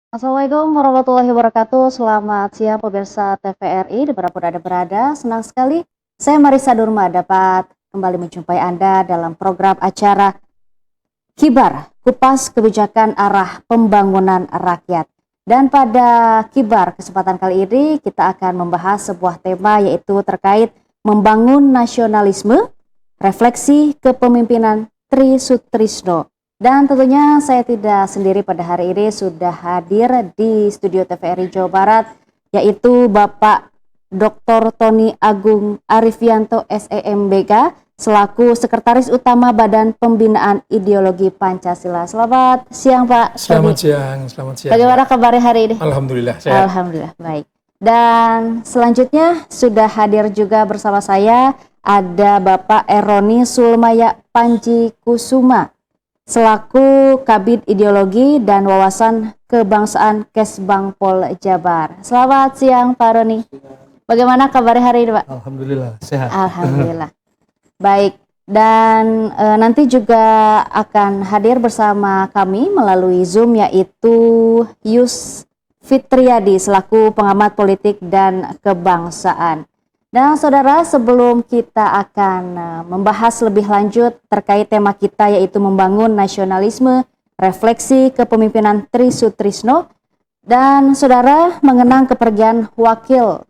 Assalamualaikum warahmatullahi wabarakatuh. Selamat siang pemirsa TVRI dimanapun Anda berada. Senang sekali saya Marisa Durma dapat kembali menjumpai Anda dalam program acara Kibar, Kupas Kebijakan Arah Pembangunan Rakyat. Dan pada Kibar kesempatan kali ini kita akan membahas sebuah tema yaitu terkait membangun nasionalisme, refleksi kepemimpinan Tri Sutrisno. Dan tentunya saya tidak sendiri pada hari ini, sudah hadir di studio TVRI Jawa Barat yaitu Bapak Dr. Tony Agung Arifianto SEMBK selaku Sekretaris Utama Badan Pembinaan Ideologi Pancasila. Selamat siang Pak Selamat Tony. selamat siang. Bagaimana kabarnya hari ini? Alhamdulillah sehat. Alhamdulillah baik. Dan selanjutnya sudah hadir juga bersama saya ada Bapak Eroni Sulmaya Panji Kusuma selaku Kabid Ideologi dan Wawasan Kebangsaan Kesbang Pol Jabar. Selamat siang Pak Roni. Bagaimana kabarnya hari ini Pak? Alhamdulillah sehat. Alhamdulillah. Baik, dan nanti juga akan hadir bersama kami melalui Zoom yaitu Yus Fitriadi selaku pengamat politik dan kebangsaan. Dan saudara, sebelum kita akan membahas lebih lanjut terkait tema kita yaitu membangun nasionalisme, refleksi kepemimpinan Tri Sutrisno, dan saudara mengenang kepergian Wakil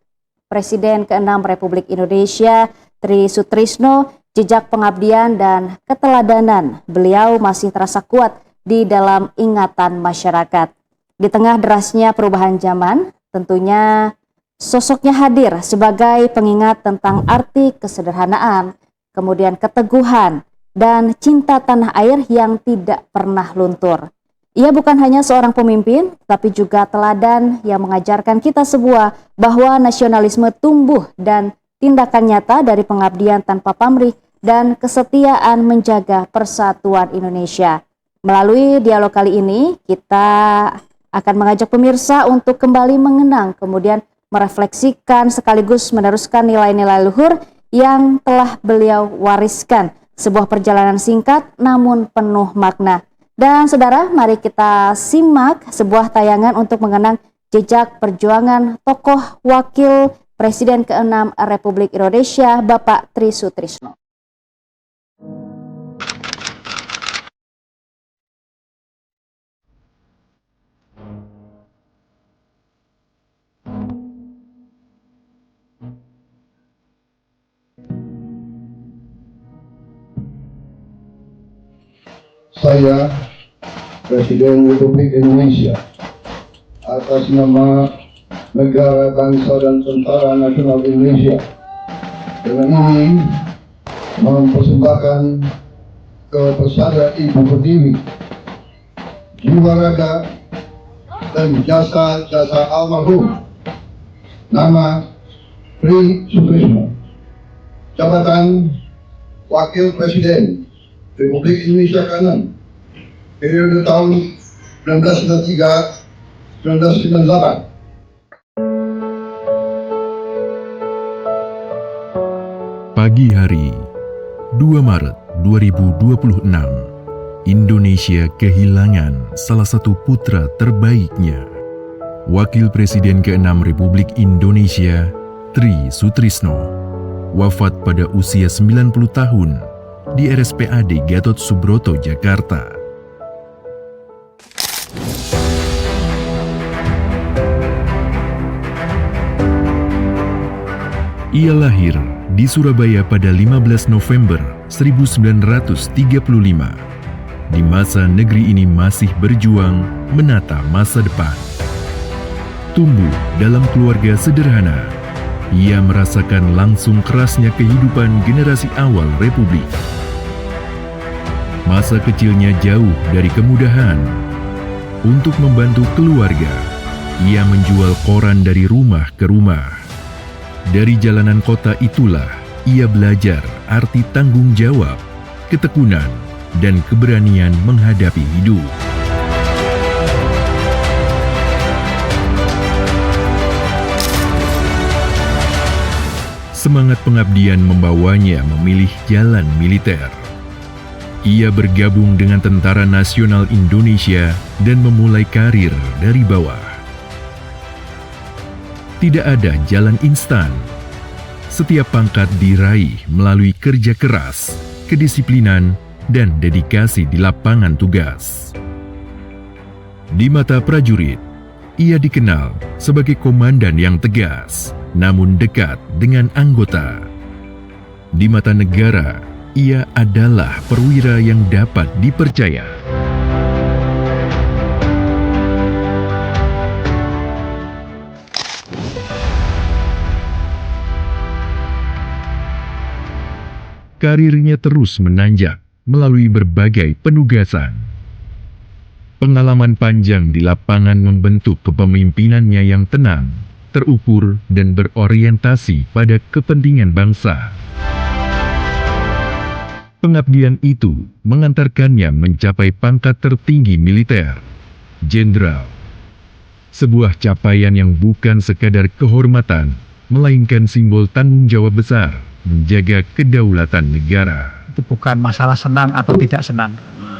Presiden ke-6 Republik Indonesia Tri Sutrisno, jejak pengabdian dan keteladanan beliau masih terasa kuat di dalam ingatan masyarakat. Di tengah derasnya perubahan zaman, tentunya sosoknya hadir sebagai pengingat tentang arti kesederhanaan, kemudian keteguhan, dan cinta tanah air yang tidak pernah luntur. Ia bukan hanya seorang pemimpin, tapi juga teladan yang mengajarkan kita semua bahwa nasionalisme tumbuh dan tindakan nyata dari pengabdian tanpa pamrih dan kesetiaan menjaga persatuan Indonesia. Melalui dialog kali ini, kita akan mengajak pemirsa untuk kembali mengenang, kemudian merefleksikan sekaligus meneruskan nilai-nilai luhur yang telah beliau wariskan. Sebuah perjalanan singkat namun penuh makna. Dan saudara, mari kita simak sebuah tayangan untuk mengenang jejak perjuangan tokoh Wakil Presiden ke-6 Republik Indonesia, Bapak Tri Sutrisno. Saya, Presiden Republik Indonesia, atas nama Negara Bangsa dan Tentara Nasional Indonesia, dengan ini mempersembahkan kepada Ibu Pertiwi jiwa raga dan jasa-jasa almarhum nama Tri Sutrisno, jabatan Wakil Presiden Republik Indonesia ke-6 periode tahun 1993-1998. Pagi hari 2 Maret 2026, Indonesia kehilangan salah satu putra terbaiknya. Wakil Presiden ke-6 Republik Indonesia, Tri Sutrisno, wafat pada usia 90 tahun di RSPAD Gatot Subroto, Jakarta. Ia lahir di Surabaya pada 15 November 1935. Di masa negeri ini masih berjuang menata masa depan. Tumbuh dalam keluarga sederhana, ia merasakan langsung kerasnya kehidupan generasi awal Republik. Masa kecilnya jauh dari kemudahan. Untuk membantu keluarga, ia menjual koran dari rumah ke rumah. Dari jalanan kota itulah ia belajar arti tanggung jawab, ketekunan, dan keberanian menghadapi hidup. Semangat pengabdian membawanya memilih jalan militer. Ia bergabung dengan Tentara Nasional Indonesia dan memulai karir dari bawah. Tidak ada jalan instan. Setiap pangkat diraih melalui kerja keras, kedisiplinan, dan dedikasi di lapangan tugas. Di mata prajurit, ia dikenal sebagai komandan yang tegas, namun dekat dengan anggota. Di mata negara, ia adalah perwira yang dapat dipercaya. Karirnya terus menanjak melalui berbagai penugasan. Pengalaman panjang di lapangan membentuk kepemimpinannya yang tenang, terukur, dan berorientasi pada kepentingan bangsa. Pengabdian itu mengantarkannya mencapai pangkat tertinggi militer, jenderal. Sebuah capaian yang bukan sekadar kehormatan, melainkan simbol tanggung jawab besar menjaga kedaulatan negara. Itu bukan masalah senang atau tidak senang,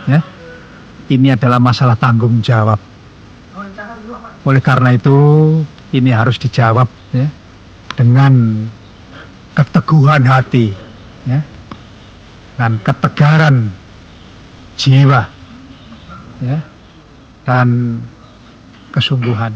ya. Ini adalah masalah tanggung jawab. Oleh karena itu, ini harus dijawab, ya, dengan keteguhan hati, ya, dan ketegaran jiwa, ya, dan kesungguhan.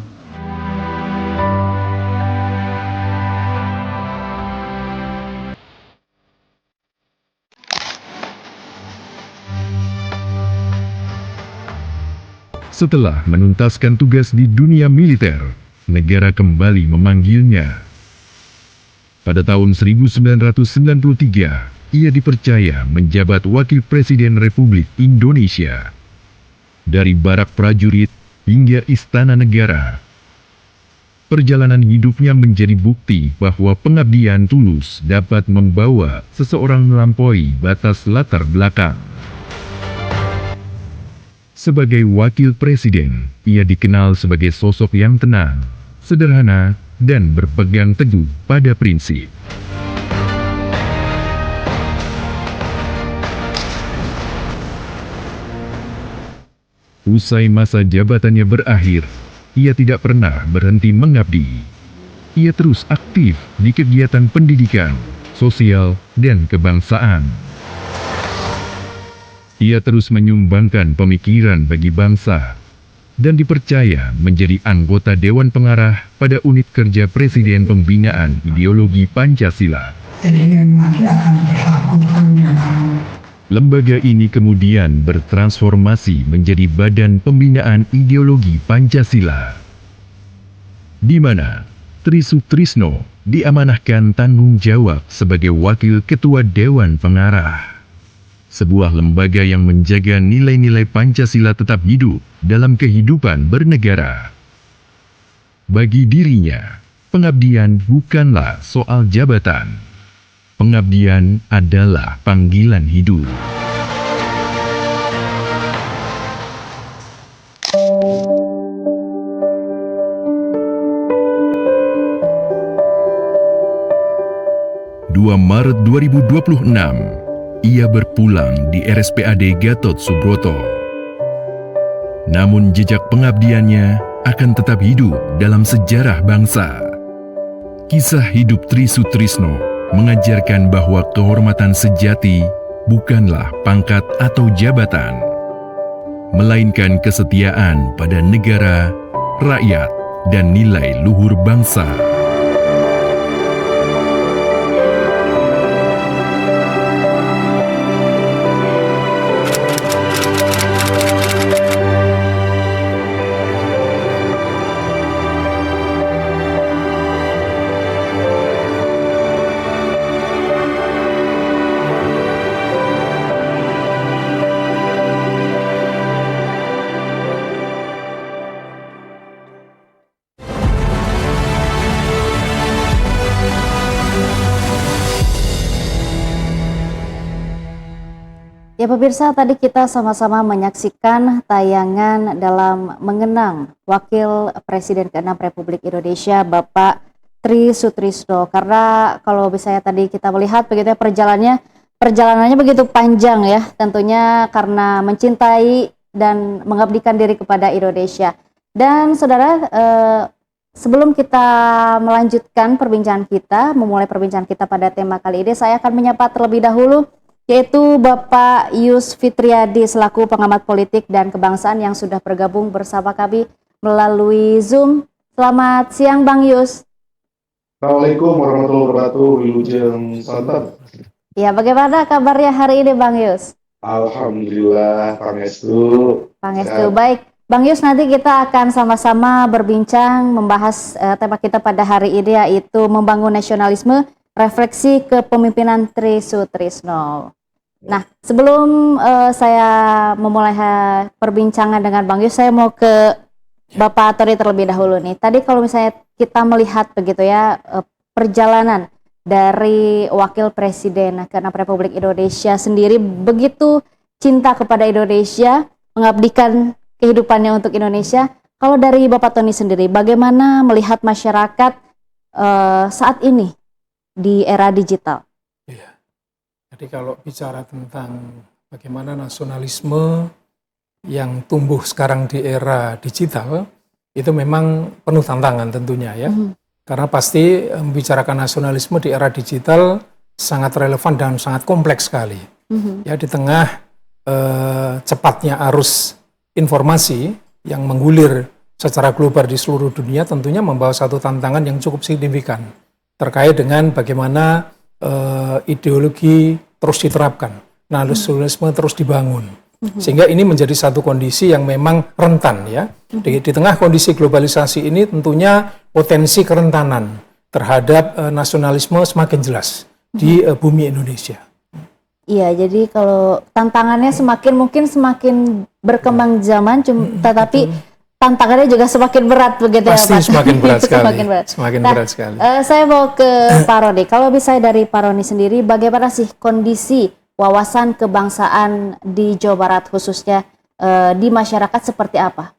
Setelah menuntaskan tugas di dunia militer, negara kembali memanggilnya. Pada tahun 1993, ia dipercaya menjabat Wakil Presiden Republik Indonesia. Dari barak prajurit hingga istana negara, perjalanan hidupnya menjadi bukti bahwa pengabdian tulus dapat membawa seseorang melampaui batas latar belakang. Sebagai wakil presiden, ia dikenal sebagai sosok yang tenang, sederhana, dan berpegang teguh pada prinsip. Usai masa jabatannya berakhir, ia tidak pernah berhenti mengabdi. Ia terus aktif di kegiatan pendidikan, sosial, dan kebangsaan. Ia terus menyumbangkan pemikiran bagi bangsa dan dipercaya menjadi anggota Dewan Pengarah pada Unit Kerja Presiden Pembinaan Ideologi Pancasila. Lembaga ini kemudian bertransformasi menjadi Badan Pembinaan Ideologi Pancasila, di mana Tri Sutrisno diamanahkan tanggung jawab sebagai Wakil Ketua Dewan Pengarah. Sebuah lembaga yang menjaga nilai-nilai Pancasila tetap hidup dalam kehidupan bernegara. Bagi dirinya, pengabdian bukanlah soal jabatan. Pengabdian adalah panggilan hidup. Maret 2026, ia berpulang di RSPAD Gatot Subroto. Namun jejak pengabdiannya akan tetap hidup dalam sejarah bangsa. Kisah hidup Tri Sutrisno mengajarkan bahwa kehormatan sejati bukanlah pangkat atau jabatan, melainkan kesetiaan pada negara, rakyat, dan nilai luhur bangsa. Ya pemirsa, tadi kita sama-sama menyaksikan tayangan dalam mengenang Wakil Presiden ke-6 Republik Indonesia Bapak Tri Sutrisno. Karena kalau misalnya tadi kita melihat begitu ya perjalanannya begitu panjang ya, tentunya karena mencintai dan mengabdikan diri kepada Indonesia. Dan saudara, sebelum kita melanjutkan perbincangan kita, memulai perbincangan kita pada tema kali ini, saya akan menyapa terlebih dahulu yaitu Bapak Yus Fitriadi selaku pengamat politik dan kebangsaan yang sudah bergabung bersama kami melalui Zoom. Selamat siang Bang Yus. Assalamualaikum warahmatullahi wabarakatuh, Wilujeng Santan. Ya, bagaimana kabarnya hari ini Bang Yus? Alhamdulillah, Pangestu. Baik. Bang Yus, nanti kita akan sama-sama berbincang membahas tema kita pada hari ini yaitu membangun nasionalisme, refleksi kepemimpinan Tri Sutrisno. Nah, sebelum saya memulai perbincangan dengan Bang Yus, saya mau ke Bapak Tony terlebih dahulu nih. Tadi kalau misalnya kita melihat begitu ya perjalanan dari Wakil Presiden ke-6 Republik Indonesia sendiri begitu cinta kepada Indonesia, mengabdikan kehidupannya untuk Indonesia. Kalau dari Bapak Tony sendiri, bagaimana melihat masyarakat saat ini di era digital? Iya. Jadi kalau bicara tentang bagaimana nasionalisme yang tumbuh sekarang di era digital, itu memang penuh tantangan tentunya ya. Karena pasti membicarakan nasionalisme di era digital sangat relevan dan sangat kompleks sekali. Ya, di tengah cepatnya arus informasi yang menggulir secara global di seluruh dunia, tentunya membawa satu tantangan yang cukup signifikan terkait dengan bagaimana ideologi terus diterapkan, nasionalisme terus dibangun. Sehingga ini menjadi satu kondisi yang memang rentan ya. Di tengah kondisi globalisasi ini tentunya potensi kerentanan terhadap nasionalisme semakin jelas di bumi Indonesia. Iya, jadi kalau tantangannya mungkin semakin berkembang zaman, tetapi tantangannya juga semakin berat begitu ya Pak? Pasti semakin berat sekali. Semakin berat sekali. Saya mau ke Pak Roni. Kalau misalnya dari Pak Roni sendiri, bagaimana sih kondisi wawasan kebangsaan di Jawa Barat khususnya di masyarakat seperti apa?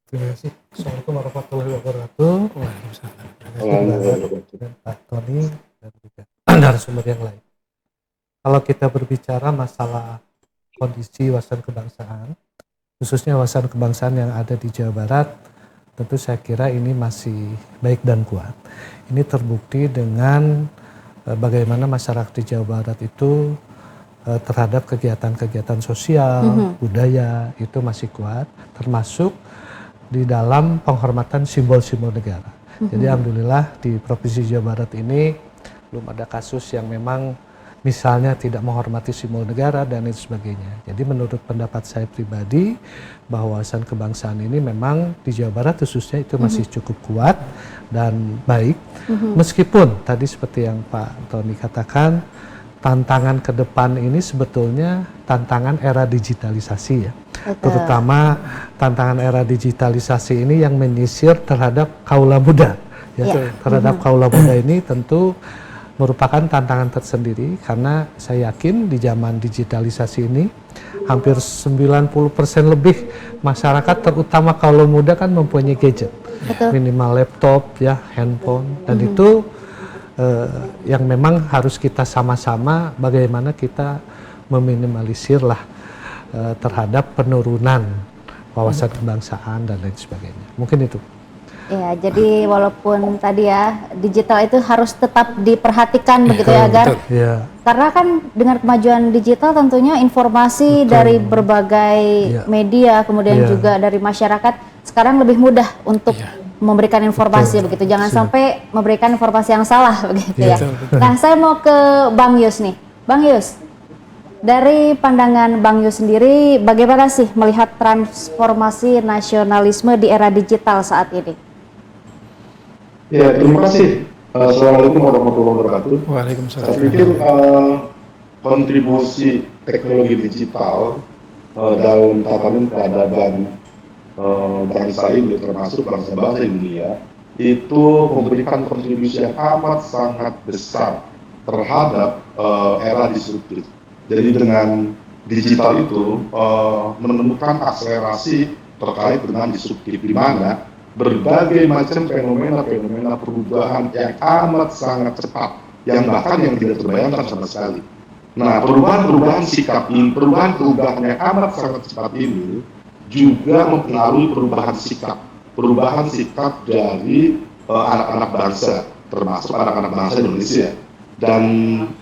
Terima kasih. Assalamualaikum warahmatullahi wabarakatuh. Waalaikumsalam. Pak Tony dan juga narasumber yang lain. Kalau kita berbicara masalah kondisi wawasan kebangsaan, khususnya wawasan kebangsaan yang ada di Jawa Barat, tentu saya kira ini masih baik dan kuat. Ini terbukti dengan bagaimana masyarakat di Jawa Barat itu terhadap kegiatan-kegiatan sosial, budaya itu masih kuat, termasuk di dalam penghormatan simbol-simbol negara. Jadi alhamdulillah di Provinsi Jawa Barat ini belum ada kasus yang memang misalnya tidak menghormati simbol negara dan lain sebagainya. Jadi menurut pendapat saya pribadi bahwa wawasan kebangsaan ini memang di Jawa Barat khususnya itu masih cukup kuat dan baik. Meskipun tadi seperti yang Pak Tony katakan, tantangan ke depan ini sebetulnya tantangan era digitalisasi ya. Terutama tantangan era digitalisasi ini yang menyisir terhadap kaula muda. Ya. Terhadap kaula muda ini tentu merupakan tantangan tersendiri karena saya yakin di zaman digitalisasi ini hampir 90% lebih masyarakat terutama kaula muda kan mempunyai gadget. Minimal laptop ya, handphone dan itu yang memang harus kita sama-sama bagaimana kita meminimalisir lah terhadap penurunan wawasan kebangsaan dan lain sebagainya. Mungkin itu. Ya, jadi walaupun tadi ya digital itu harus tetap diperhatikan begitu ya agar karena kan dengan kemajuan digital tentunya informasi dari berbagai media kemudian juga dari masyarakat sekarang lebih mudah untuk memberikan informasi begitu. Jangan sampai memberikan informasi yang salah begitu ya. Nah, saya mau ke Bang Yus nih. Bang Yus, dari pandangan Bang Yus sendiri bagaimana sih melihat transformasi nasionalisme di era digital saat ini? Ya, terima kasih. Assalamualaikum warahmatullahi wabarakatuh. Waalaikumsalam. Saya pikir kontribusi teknologi digital dalam tatanan peradaban bangsa ini termasuk bangsa-bangsa dunia itu memberikan kontribusi yang amat sangat besar terhadap era disruptif. Jadi dengan digital itu menemukan akselerasi terkait dengan disruptif di mana berbagai macam fenomena-fenomena perubahan yang amat sangat cepat, yang bahkan yang tidak terbayangkan sama sekali. Nah, perubahan-perubahan sikap ini, perubahan yang amat sangat cepat ini juga mempengaruhi perubahan sikap dari anak-anak bangsa, termasuk anak-anak bangsa Indonesia. Dan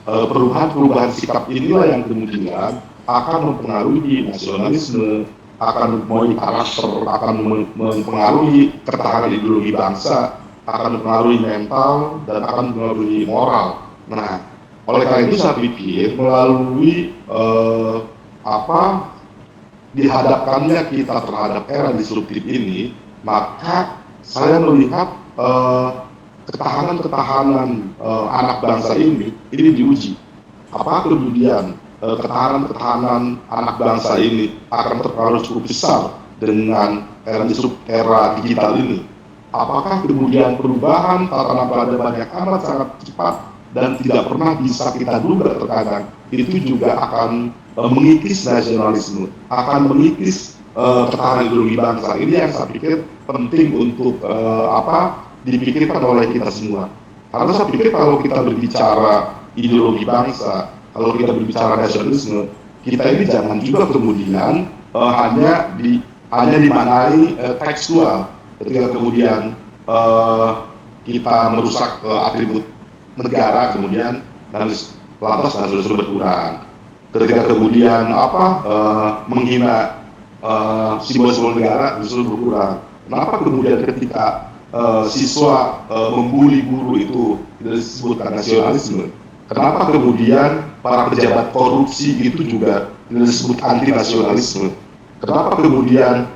perubahan-perubahan sikap inilah yang kemudian akan mempengaruhi nasionalisme, akan mempengaruhi karakter, akan mempengaruhi ketahanan ideologi bangsa, akan mempengaruhi mental, dan akan mempengaruhi moral. Nah, oleh karena itu saya pikir melalui dihadapkannya kita terhadap era disruptif ini, maka saya melihat ketahanan anak bangsa ini diuji. Apakah kemudian ketahanan anak bangsa ini akan terpengaruh cukup besar dengan era digital ini? Apakah kemudian perubahan tatanan peradaban yang amat sangat cepat dan tidak pernah bisa kita duga terkadang itu juga akan mengikis nasionalisme, akan mengikis ketahanan ideologi bangsa. Ini yang saya pikir penting untuk dipikirkan oleh kita semua. Karena saya pikir kalau kita berbicara ideologi bangsa, kalau kita berbicara nasionalisme, kita ini jangan juga kemudian hanya dimaknai tekstual. Ketika kemudian kita merusak atribut negara, kemudian lantas nasionalisme berkurang. Ketika kemudian menghina simbol-simbol negara justru berkurang. Kenapa kemudian ketika siswa membuli guru itu tidak disebutkan nasionalisme? Kenapa kemudian para pejabat korupsi itu juga tidak disebut anti nasionalisme? Kenapa kemudian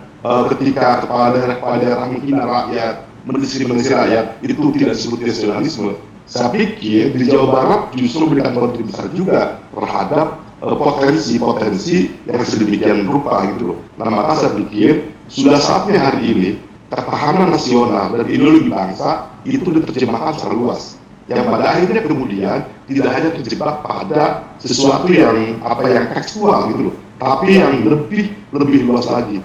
ketika kepala daerah menghina rakyat, mendiskriminasi rakyat itu tidak disebut nasionalisme? Saya pikir di Jawa Barat justru memberikan kontribusi besar juga terhadap potensi-potensi yang sedemikian rupa gitu loh. Nah, maka saya pikir sudah saatnya hari ini ketahanan nasional dan ideologi bangsa itu diterjemahkan secara luas. Yang pada akhirnya kemudian tidak hanya terjebak pada sesuatu yang tekstual gitu loh, tapi yang lebih luas lagi.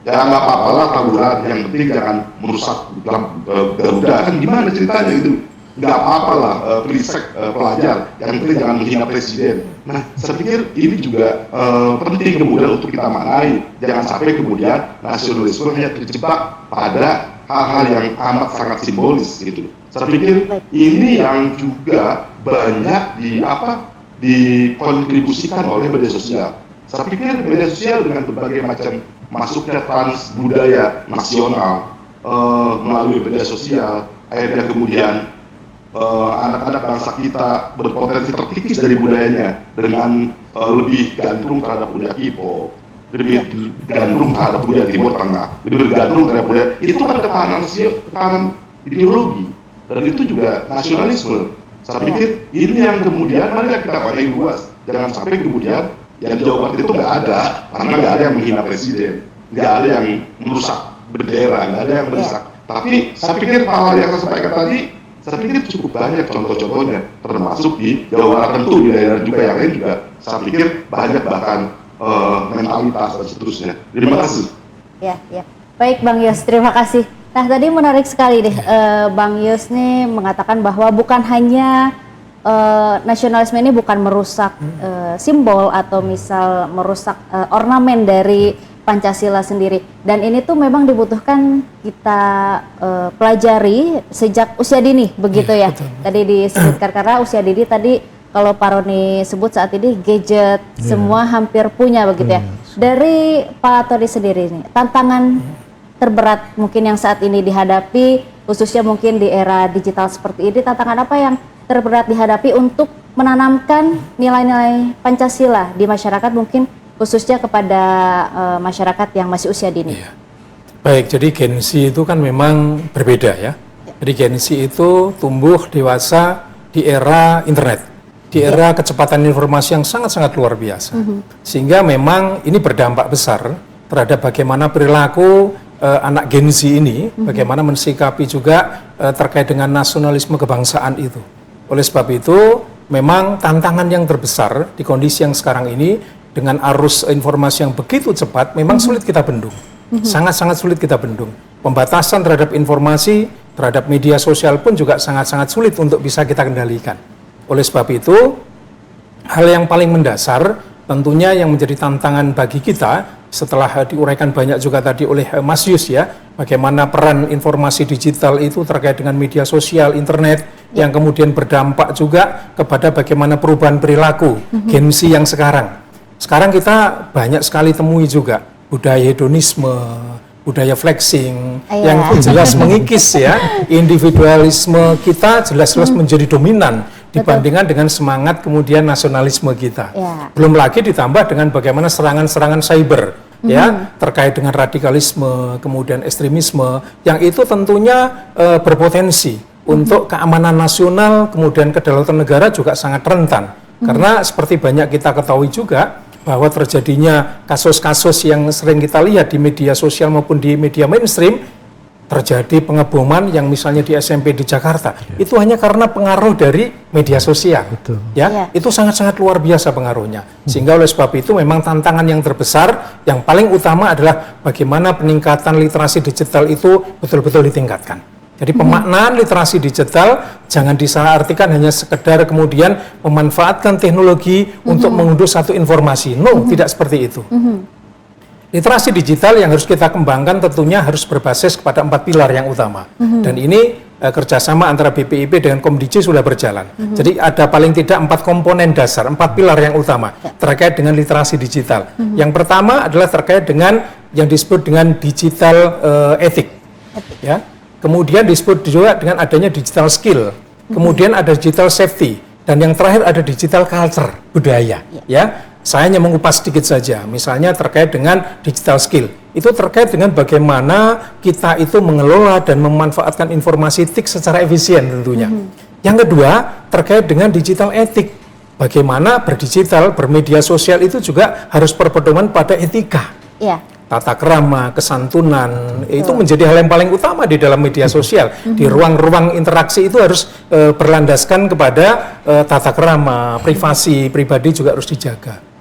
Ya nggak apa-apa lah tawuran, yang penting jangan merusak dalam Garuda, kan gimana ceritanya gitu. Nggak apa-apa lah perisek pelajar, yang penting jangan menghina presiden. Nah, saya pikir ini juga penting kemudian untuk kita maknai. Jangan sampai kemudian nasionalisme hanya terjebak pada hal-hal yang amat sangat simbolis gitu. Saya pikir ini yang juga banyak dikontribusikan oleh media sosial. Saya pikir media sosial dengan berbagai macam masuknya trans budaya nasional melalui media sosial, akhirnya kemudian anak-anak bangsa kita berpotensi terkikis dari budayanya dengan lebih gandrung terhadap budaya K-pop, lebih gandrung terhadap budaya Timur Tengah, lebih gandrung terhadap budaya itu kan ketahanan ideologi dan itu juga nasionalisme. Saya pikir ini yang kemudian mari kita pakai luas, jangan sampai kemudian yang di Jawa Barat itu nggak ada, karena nggak ada yang menghina presiden, nggak ada yang merusak bendera, nggak ada yang merusak. Tapi saya pikir hal yang saya sampaikan tadi, saya pikir cukup banyak contoh-contohnya, termasuk di Jawa Barat, tentu di daerah juga yang lain juga. Saya pikir banyak bahkan mentalitas dan seterusnya. Terima kasih. Ya. Baik Bang Yos, terima kasih. Nah tadi menarik sekali deh, Bang Yos nih mengatakan bahwa bukan hanya nasionalisme ini bukan merusak simbol atau misal merusak ornamen dari Pancasila sendiri, dan ini tuh memang dibutuhkan kita pelajari sejak usia dini begitu ya. Betul. Tadi disebutkan karena usia dini tadi kalau Pak Roni sebut saat ini gadget semua hampir punya begitu ya. Dari Pak Tony sendiri nih, tantangan terberat mungkin yang saat ini dihadapi khususnya mungkin di era digital seperti ini, tantangan apa yang terberat dihadapi untuk menanamkan nilai-nilai Pancasila di masyarakat, mungkin khususnya kepada masyarakat yang masih usia dini? Iya. Baik, jadi Gen Z itu kan memang berbeda ya. Jadi Gen Z itu tumbuh dewasa di era internet, di era kecepatan informasi yang sangat-sangat luar biasa. Sehingga memang ini berdampak besar terhadap bagaimana perilaku anak Gen Z ini, bagaimana mensikapi juga terkait dengan nasionalisme kebangsaan itu. Oleh sebab itu, memang tantangan yang terbesar di kondisi yang sekarang ini, dengan arus informasi yang begitu cepat, memang sulit kita bendung. Sangat-sangat sulit kita bendung. Pembatasan terhadap informasi, terhadap media sosial pun juga sangat-sangat sulit untuk bisa kita kendalikan. Oleh sebab itu, hal yang paling mendasar tentunya yang menjadi tantangan bagi kita setelah diuraikan banyak juga tadi oleh Mas Yus ya, bagaimana peran informasi digital itu terkait dengan media sosial, internet yang kemudian berdampak juga kepada bagaimana perubahan perilaku Gen Z yang sekarang. Sekarang kita banyak sekali temui juga budaya hedonisme, budaya flexing yang jelas mengikis ya, individualisme kita jelas-jelas menjadi dominan dibandingkan dengan semangat kemudian nasionalisme kita. Belum lagi ditambah dengan bagaimana serangan-serangan cyber ya terkait dengan radikalisme, kemudian ekstremisme yang itu tentunya berpotensi untuk keamanan nasional, kemudian kedaulatan negara juga sangat rentan. Karena seperti banyak kita ketahui juga bahwa terjadinya kasus-kasus yang sering kita lihat di media sosial maupun di media mainstream, terjadi pengeboman yang misalnya di SMP di Jakarta, itu hanya karena pengaruh dari media sosial. Itu sangat-sangat luar biasa pengaruhnya. Sehingga oleh sebab itu memang tantangan yang terbesar, yang paling utama adalah bagaimana peningkatan literasi digital itu betul-betul ditingkatkan. Jadi pemaknaan literasi digital jangan disalahartikan hanya sekedar kemudian memanfaatkan teknologi untuk mengunduh satu informasi. No, tidak seperti itu. Literasi digital yang harus kita kembangkan tentunya harus berbasis kepada 4 pilar yang utama. Dan ini kerjasama antara BPIP dengan Komdiji sudah berjalan. Jadi ada paling tidak 4 komponen dasar, 4 pilar yang utama terkait dengan literasi digital. Yang pertama adalah terkait dengan yang disebut dengan digital etik. Ya. Kemudian disebut juga dengan adanya digital skill. Kemudian ada digital safety. Dan yang terakhir ada digital culture, budaya. Ya. Saya hanya mengupas sedikit saja, misalnya terkait dengan digital skill. Itu terkait dengan bagaimana kita itu mengelola dan memanfaatkan informasi TIK secara efisien tentunya. Yang kedua, terkait dengan digital etik. Bagaimana berdigital, bermedia sosial itu juga harus berpedoman pada etika. Tata krama, kesantunan, itu menjadi hal yang paling utama di dalam media sosial. Di ruang-ruang interaksi itu harus berlandaskan kepada tata krama, privasi, pribadi juga harus dijaga.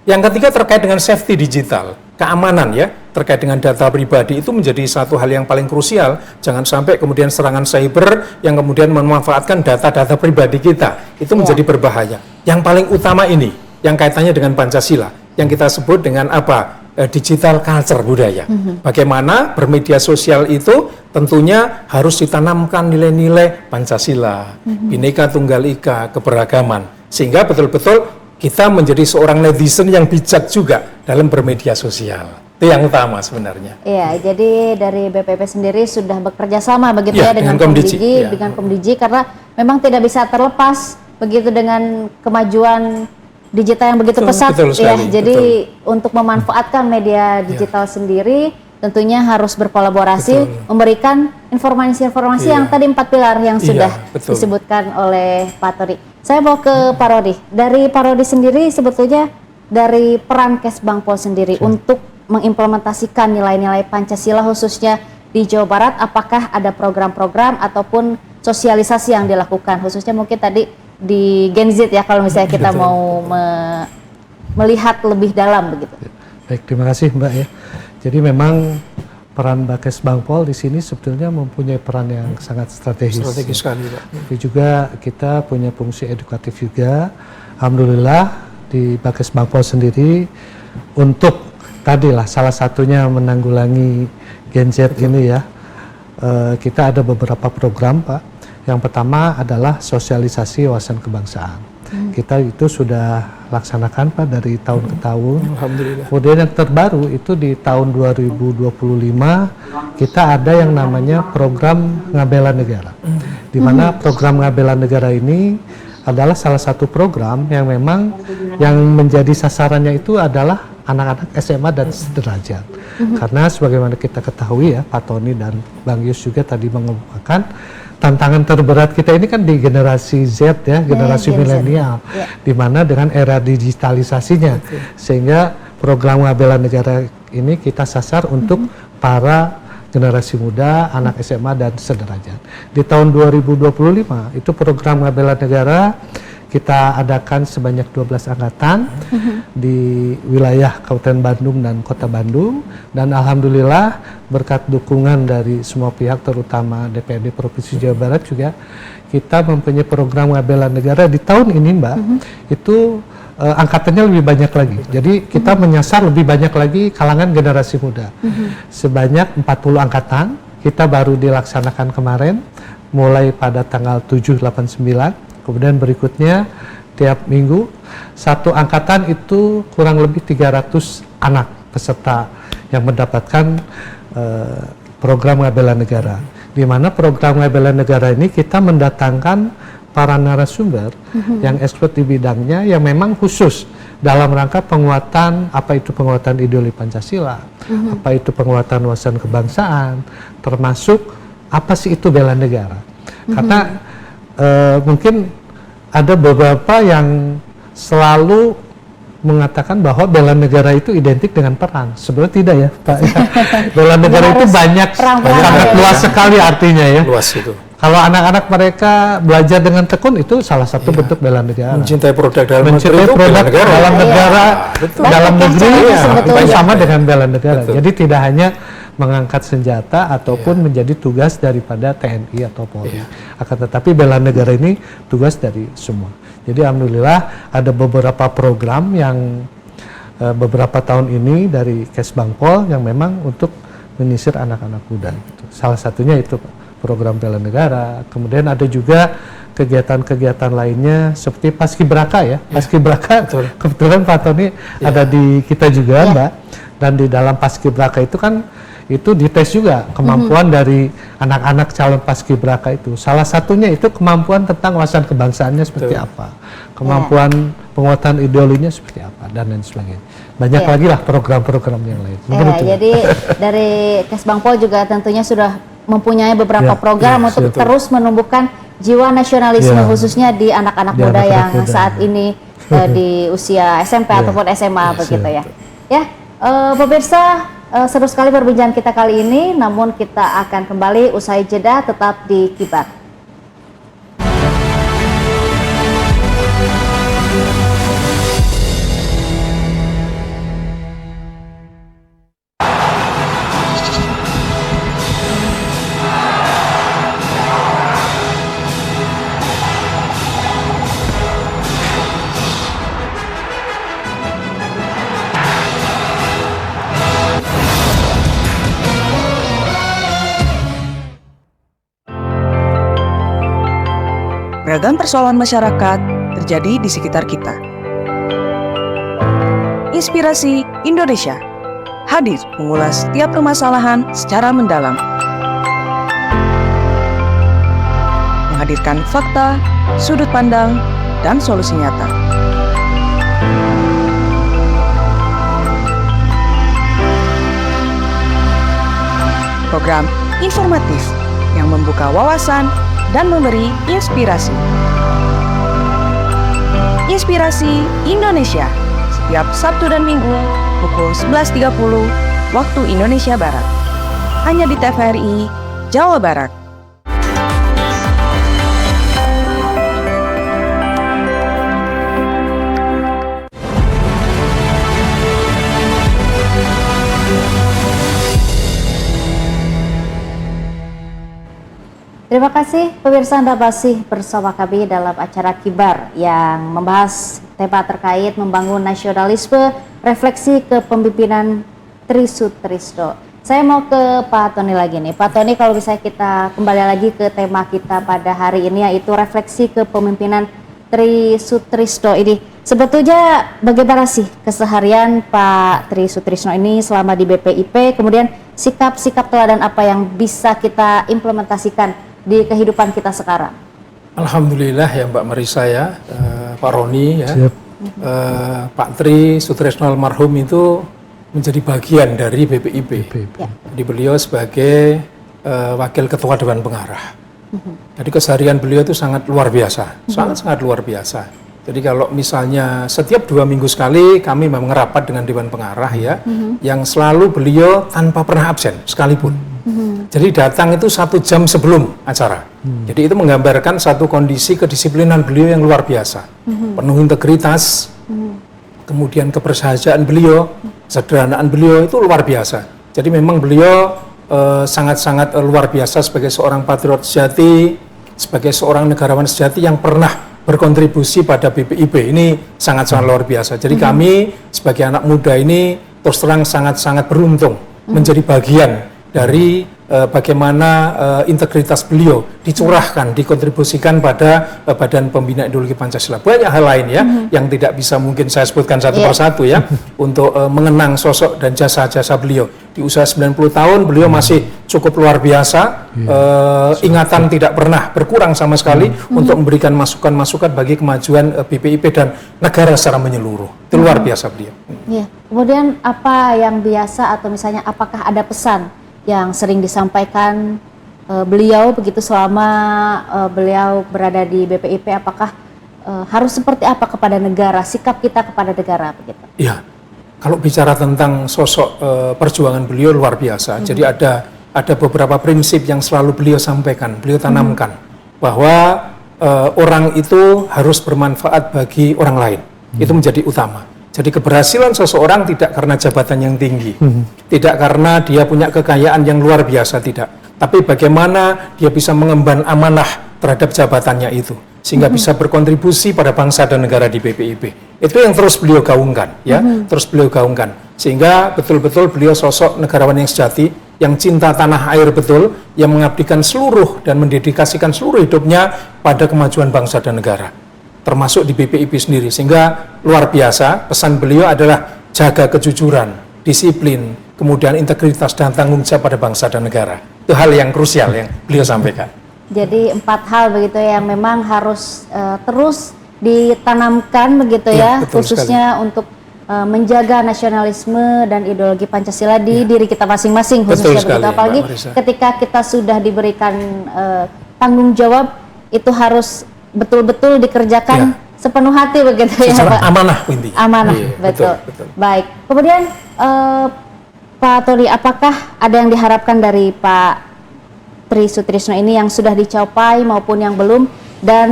Yang ketiga terkait dengan safety digital, keamanan ya, terkait dengan data pribadi itu menjadi satu hal yang paling krusial. Jangan sampai kemudian serangan cyber yang kemudian memanfaatkan data-data pribadi kita, itu menjadi berbahaya. Yang paling utama ini, yang kaitannya dengan Pancasila, yang kita sebut dengan apa? Digital culture, budaya. Bagaimana bermedia sosial itu tentunya harus ditanamkan nilai-nilai Pancasila, Bhinneka Tunggal Ika, keberagaman. Sehingga betul-betul kita menjadi seorang netizen yang bijak juga dalam bermedia sosial. Itu yang utama sebenarnya. Iya, jadi dari BPIP sendiri sudah bekerja sama begitu ya dengan Komdiji karena memang tidak bisa terlepas begitu dengan kemajuan digital yang begitu pesat ya. Jadi untuk memanfaatkan media digital sendiri tentunya harus berkolaborasi, memberikan informasi-informasi yang tadi 4 pilar yang sudah disebutkan oleh Pak Tori. Saya mau ke Pak Rodi. Dari Pak Rodi sendiri sebetulnya dari peran Kesbangpol sendiri untuk mengimplementasikan nilai-nilai Pancasila khususnya di Jawa Barat, apakah ada program-program ataupun sosialisasi yang dilakukan khususnya mungkin tadi di Gen Z ya kalau misalnya kita mau melihat lebih dalam begitu. Baik, terima kasih Mbak ya. Jadi memang peran Kesbangpol di sini sebetulnya mempunyai peran yang sangat strategis. Strategis sekali, Pak. Tapi juga kita punya fungsi edukatif juga. Alhamdulillah di Kesbangpol sendiri untuk tadilah salah satunya menanggulangi Gen Z ini ya. Kita ada beberapa program Pak. Yang pertama adalah sosialisasi wawasan kebangsaan. Kita itu sudah laksanakan Pak dari tahun ke tahun. Alhamdulillah. Kemudian yang terbaru itu di tahun 2025 kita ada yang namanya program Ngabela Negara. Di mana program Ngabela Negara ini adalah salah satu program yang memang yang menjadi sasarannya itu adalah anak-anak SMA dan sederajat. Karena sebagaimana kita ketahui ya, Pak Tony dan Bang Yus juga tadi mengemukakan tantangan terberat kita ini kan di generasi Z ya, generasi milenial, di mana dengan era digitalisasinya, sehingga program Ngabela Negara ini kita sasar untuk para generasi muda, anak SMA dan sederajat. Di tahun 2025 itu program Ngabela Negara kita adakan sebanyak 12 angkatan di wilayah Kabupaten Bandung dan Kota Bandung, dan alhamdulillah berkat dukungan dari semua pihak terutama DPRD Provinsi Jawa Barat juga kita mempunyai program bela negara di tahun ini Mbak. Itu angkatannya lebih banyak lagi. Jadi kita menyasar lebih banyak lagi kalangan generasi muda. Sebanyak 40 angkatan kita baru dilaksanakan kemarin mulai pada tanggal 7, 8, 9. Kemudian berikutnya tiap minggu satu angkatan itu kurang lebih 300 anak peserta yang mendapatkan program bela negara. Di mana program bela negara ini kita mendatangkan para narasumber yang expert di bidangnya yang memang khusus dalam rangka penguatan, apa itu penguatan ideologi Pancasila, apa itu penguatan wawasan kebangsaan, termasuk apa sih itu bela negara. Karena mungkin ada beberapa yang selalu mengatakan bahwa bela negara itu identik dengan perang. Sebenarnya tidak ya Pak. Bela negara itu banyak, sangat luas sekali artinya ya. Luas itu. Kalau anak-anak mereka belajar dengan tekun itu salah satu bentuk bela negara. Mencintai produk dalam Mencintai negeri, produk dalam negara, dalam negeri itu sama dengan bela negara. Betul. Jadi tidak hanya mengangkat senjata ataupun menjadi tugas daripada TNI atau Polri. Akan tetapi bela negara ini tugas dari semua. Jadi alhamdulillah ada beberapa program yang beberapa tahun ini dari Kesbangpol yang memang untuk menyisir anak-anak muda. Salah satunya itu program bela negara. Kemudian ada juga kegiatan-kegiatan lainnya seperti Paskibraka ya. Paskibraka kebetulan Pak Tony ada di kita juga Mbak. Dan di dalam Paskibraka itu kan itu dites juga kemampuan dari anak-anak calon paskibraka itu. Salah satunya itu kemampuan tentang wawasan kebangsaannya seperti apa, kemampuan penguatan ideologinya seperti apa, dan lain sebagainya. Banyak lagi lah program-program yang lain. Jadi dari Kesbangpol juga tentunya sudah mempunyai beberapa program untuk terus menumbuhkan jiwa nasionalisme khususnya di anak-anak muda yang saat ini di usia SMP ataupun SMA begitu ya. Ya, pemirsa, seru sekali perbincangan kita kali ini, namun kita akan kembali usai jeda, tetap di Kibar. Beragam persoalan masyarakat terjadi di sekitar kita. Inspirasi Indonesia hadir mengulas setiap permasalahan secara mendalam. Menghadirkan fakta, sudut pandang, dan solusi nyata. Program informatif yang membuka wawasan dan memberi inspirasi. Inspirasi Indonesia setiap Sabtu dan Minggu pukul 11.30 waktu Indonesia Barat. Hanya di TVRI Jawa Barat. Terima kasih pemirsa, Anda masih bersama kami dalam acara Kibar yang membahas tema terkait membangun nasionalisme, refleksi kepemimpinan Tri Sutrisno. Saya mau ke Pak Tony lagi nih. Pak Tony, kalau bisa kita kembali lagi ke tema kita pada hari ini, yaitu refleksi kepemimpinan Tri Sutrisno ini. Sebetulnya bagaimana sih keseharian Pak Tri Sutrisno ini selama di BPIP, kemudian sikap-sikap teladan apa yang bisa kita implementasikan di kehidupan kita sekarang? Alhamdulillah ya Mbak Marisa ya, Pak Roni ya, Pak Tri Sutrisno almarhum itu menjadi bagian dari BPIP. Jadi beliau sebagai wakil ketua Dewan Pengarah. Jadi keseharian beliau itu sangat luar biasa, sangat luar biasa. Jadi kalau misalnya setiap 2 minggu sekali kami memang rapat dengan Dewan Pengarah ya, yang selalu beliau tanpa pernah absen sekalipun. Jadi datang itu 1 jam sebelum acara. Jadi itu menggambarkan satu kondisi kedisiplinan beliau yang luar biasa. Penuh integritas, kemudian kebersahajaan beliau, kesederhanaan beliau itu luar biasa. Jadi memang beliau sangat-sangat luar biasa sebagai seorang patriot sejati, sebagai seorang negarawan sejati yang pernah berkontribusi pada BPIP. Ini sangat-sangat luar biasa. Jadi kami sebagai anak muda ini terus terang sangat-sangat beruntung menjadi bagian dari bagaimana integritas beliau dicurahkan, dikontribusikan pada Badan Pembina Ideologi Pancasila. Banyak hal lain ya yang tidak bisa mungkin saya sebutkan satu persatu ya untuk mengenang sosok dan jasa-jasa beliau. Di usia 90 tahun beliau masih cukup luar biasa, ingatan tidak pernah berkurang sama sekali untuk memberikan masukan-masukan bagi kemajuan BPIP dan negara secara menyeluruh. Itu luar biasa beliau. Ya. Kemudian apa yang biasa atau misalnya apakah ada pesan yang sering disampaikan beliau begitu selama beliau berada di BPIP, apakah harus seperti apa kepada negara, sikap kita kepada negara begitu? Iya, kalau bicara tentang sosok perjuangan beliau luar biasa, jadi ada beberapa prinsip yang selalu beliau sampaikan, beliau tanamkan, bahwa orang itu harus bermanfaat bagi orang lain, itu menjadi utama. Jadi keberhasilan seseorang tidak karena jabatan yang tinggi, tidak karena dia punya kekayaan yang luar biasa, tidak. Tapi bagaimana dia bisa mengemban amanah terhadap jabatannya itu, sehingga bisa berkontribusi pada bangsa dan negara di BPIP. Itu yang terus beliau gaungkan, ya, terus beliau gaungkan. Sehingga betul-betul beliau sosok negarawan yang sejati, yang cinta tanah air betul, yang mengabdikan seluruh dan mendedikasikan seluruh hidupnya pada kemajuan bangsa dan negara, termasuk di BPIP sendiri. Sehingga luar biasa pesan beliau adalah jaga kejujuran, disiplin, kemudian integritas dan tanggung jawab pada bangsa dan negara. Itu hal yang krusial yang beliau sampaikan. Jadi 4 hal begitu yang memang harus terus ditanamkan begitu ya, khususnya sekali untuk menjaga nasionalisme dan ideologi Pancasila di diri kita masing-masing, khususnya begitu. Apalagi ketika kita sudah diberikan tanggung jawab, itu harus betul-betul dikerjakan sepenuh hati begitu ya Pak. Amanah intinya. Amanah, betul. Baik. Kemudian Pak Tony, apakah ada yang diharapkan dari Pak Tri Sutrisno ini yang sudah dicapai maupun yang belum, dan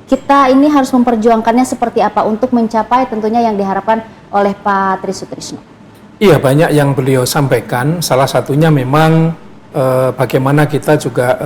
kita ini harus memperjuangkannya seperti apa untuk mencapai tentunya yang diharapkan oleh Pak Tri Sutrisno? Iya, banyak yang beliau sampaikan. Salah satunya memang bagaimana kita juga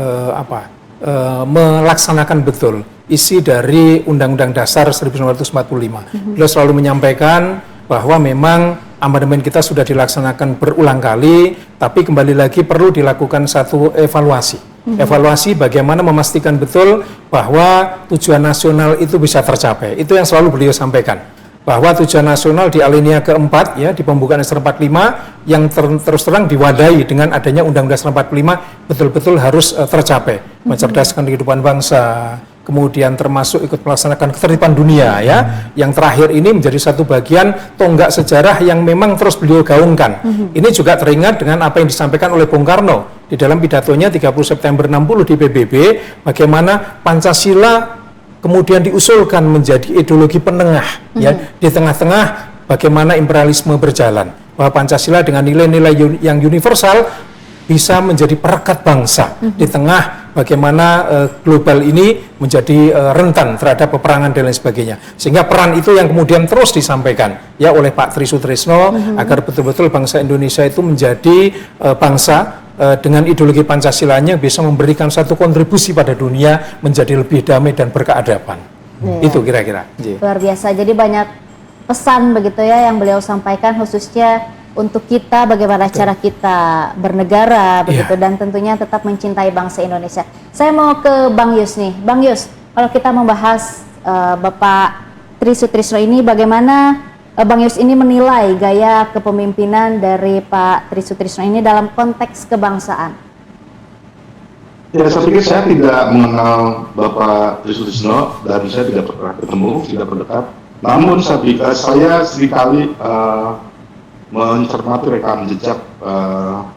melaksanakan betul isi dari Undang-Undang Dasar 1945. Beliau selalu menyampaikan bahwa memang amandemen kita sudah dilaksanakan berulang kali, tapi kembali lagi perlu dilakukan satu evaluasi. Evaluasi bagaimana memastikan betul bahwa tujuan nasional itu bisa tercapai. Itu yang selalu beliau sampaikan, bahwa tujuan nasional di alinea keempat ya di pembukaan Dasar 45 yang terus terang diwadahi dengan adanya Undang-Undang Dasar 45 betul-betul harus tercapai, mencerdaskan kehidupan bangsa, kemudian termasuk ikut melaksanakan ketertiban dunia ya. Yang terakhir ini menjadi satu bagian tonggak sejarah yang memang terus beliau gaungkan. Ini juga teringat dengan apa yang disampaikan oleh Bung Karno di dalam pidatonya 30 September 60 di PBB, bagaimana Pancasila kemudian diusulkan menjadi ideologi penengah ya, di tengah-tengah bagaimana imperialisme berjalan, bahwa Pancasila dengan nilai-nilai yang universal bisa menjadi perekat bangsa di tengah bagaimana global ini menjadi rentan terhadap peperangan dan lain sebagainya. Sehingga peran itu yang kemudian terus disampaikan ya oleh Pak Tri Sutrisno agar betul-betul bangsa Indonesia itu menjadi bangsa dengan ideologi Pancasilanya bisa memberikan satu kontribusi pada dunia menjadi lebih damai dan berkeadaban. Itu kira-kira. Luar biasa. Jadi banyak pesan begitu ya yang beliau sampaikan, khususnya untuk kita bagaimana cara kita bernegara begitu dan tentunya tetap mencintai bangsa Indonesia. Saya mau ke Bang Yus nih. Bang Yus, kalau kita membahas Bapak Tri Sutrisno ini, bagaimana Bang Yus ini menilai gaya kepemimpinan dari Pak Tri Sutrisno ini dalam konteks kebangsaan? Ya, saya pikir saya tidak mengenal Bapak Tri Sutrisno dan saya tidak pernah ketemu, tidak berdekat. Namun saya seringkali mencermati rekam jejak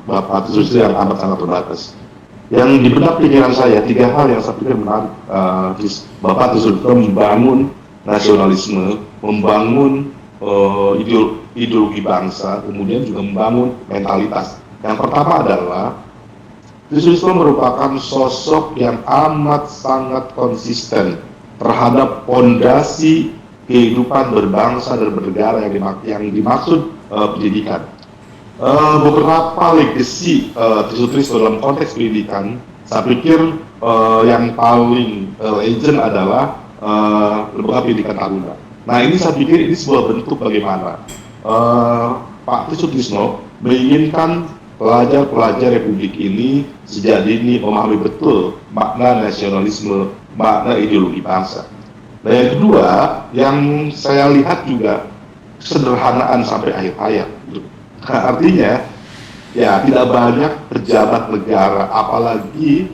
Bapak Tri Sutrisno yang amat sangat terbatas. Yang di benak pikiran saya, 3 hal yang saya pikir menarik. Bapak Tri Sutrisno membangun nasionalisme, membangun ideologi bangsa, kemudian juga membangun mentalitas Yang pertama adalah Trisutrisno merupakan sosok yang amat sangat konsisten terhadap fondasi kehidupan berbangsa dan bernegara yang dimaksud pendidikan. Beberapa legacy Trisutrisno dalam konteks pendidikan, saya pikir yang paling legend adalah lembaga pendidikan Taruna. Nah, ini saya pikir ini sebuah bentuk bagaimana Pak Trisutrisno menginginkan pelajar-pelajar Republik ini sejak dini memahami betul makna nasionalisme, makna ideologi bangsa. Nah, yang kedua, yang saya lihat juga kesederhanaan sampai akhir hayat. Nah, artinya, ya tidak banyak pejabat negara, apalagi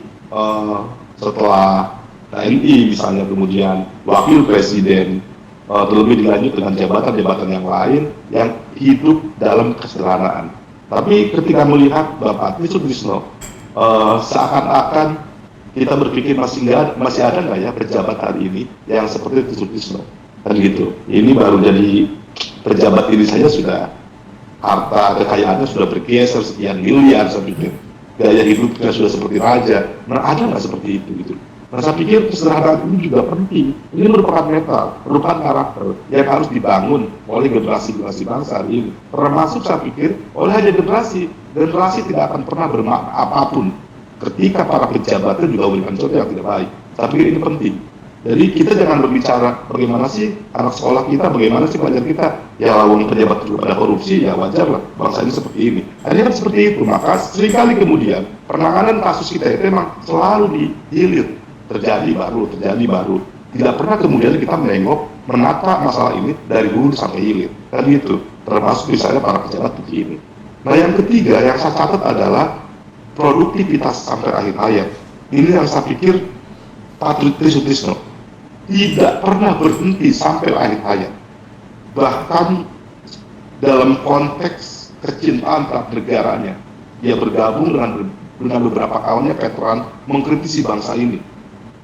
setelah TNI misalnya, kemudian wakil presiden, terlebih dilanjut dengan jabatan-jabatan yang lain yang hidup dalam kesederhanaan. Tapi ketika melihat Bapak Trisutrisno, seakan-akan kita berpikir masih ada nggak ya pejabat hari ini yang seperti Trisutrisno, kan gitu. Ini baru jadi pejabat ini saja sudah harta kekayaannya sudah bergeser sekian miliar, saya pikir gaya hidupnya sudah seperti raja. Nah, ada nggak seperti itu gitu? Nah, saya pikir kesederhanaan ini juga penting. Ini merupakan metal, merupakan karakter yang harus dibangun oleh generasi-generasi bangsa hari ini. Termasuk saya pikir oleh hanya generasi tidak akan pernah bermakna apapun ketika para pejabatnya juga memberikan contoh yang tidak baik. Saya pikir ini penting. Jadi kita jangan berbicara bagaimana sih anak sekolah kita, bagaimana sih pelajar kita. Ya wong pejabat juga pada korupsi, ya wajar lah bangsa ini seperti ini. Akhirnya kan seperti itu. Maka seringkali kemudian penanganan kasus kita itu memang selalu dihilir. Terjadi baru. Tidak pernah kemudian kita menata masalah ini dari hulu sampai hilir. Kan itu, termasuk misalnya para pejabat begini. Nah, yang ketiga yang saya catat adalah produktivitas sampai akhir hayat. Ini yang saya pikir Pak Trisutrisno tidak pernah berhenti sampai akhir hayat. Bahkan dalam konteks kecintaan terhadap negaranya, dia bergabung dengan beberapa kawannya veteran mengkritisi bangsa ini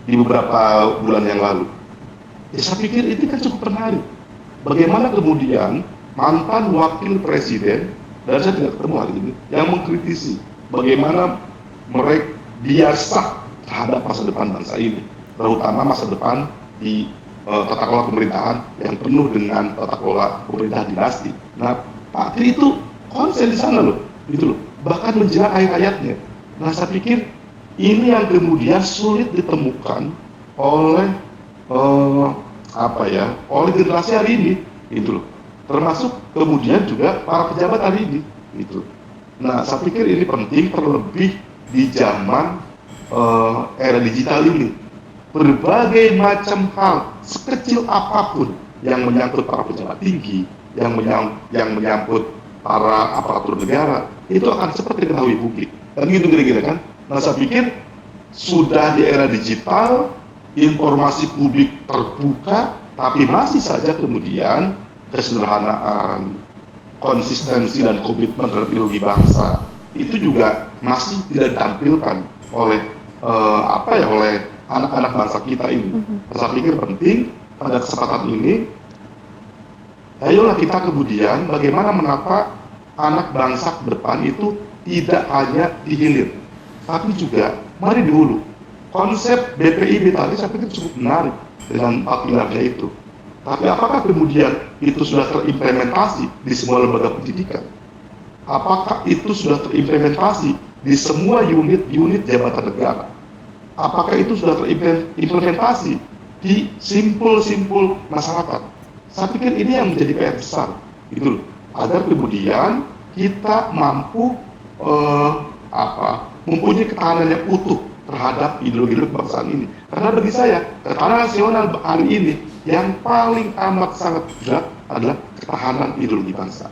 di beberapa bulan yang lalu. Ya, saya pikir itu kan cukup menarik. Bagaimana kemudian mantan wakil presiden, dan saya tidak ketemu hari ini, yang mengkritisi bagaimana mereka biasa terhadap masa depan bangsa ini, terutama masa depan di tata kelola pemerintahan yang penuh dengan tata kelola pemerintahan dinasti. Nah, Pak Tri itu konsen di sana loh, gitu loh. Bahkan menjelang akhir hayatnya. Nah, saya pikir ini yang kemudian sulit ditemukan oleh oleh generasi hari ini, gitu loh. Termasuk kemudian juga para pejabat hari ini, gitu. Nah, saya pikir ini penting, terlebih di zaman era digital ini. Berbagai macam hal, sekecil apapun yang menyangkut para pejabat tinggi, yang menyangkut para aparatur negara, itu akan cepat diketahui publik. Dan gitu kira-kira kan. Nah, saya pikir sudah di era digital, informasi publik terbuka, tapi masih saja kemudian kesederhanaan, konsistensi dan komitmen terhadap ideologi bangsa itu juga masih tidak ditampilkan oleh oleh anak-anak bangsa kita ini. Saya pikir penting pada kesempatan ini, ayolah kita kemudian bagaimana menata anak bangsa ke depan itu tidak hanya dihilir, tapi juga mari dulu. Konsep BPIB tadi saya pikir cukup menarik dengan 4 pilarnya itu. Tapi apakah kemudian itu sudah terimplementasi di semua lembaga pendidikan? Apakah itu sudah terimplementasi di semua unit jabatan negara? Apakah itu sudah terimplementasi di simpul-simpul masyarakat? Saya pikir ini yang menjadi PR besar, gitu loh. Agar kemudian kita mampu mempunyai ketahanan yang utuh terhadap ideologi kebangsaan ini. Karena bagi saya, ketahanan nasional hari ini yang paling amat sangat berat adalah ketahanan ideologi bangsa.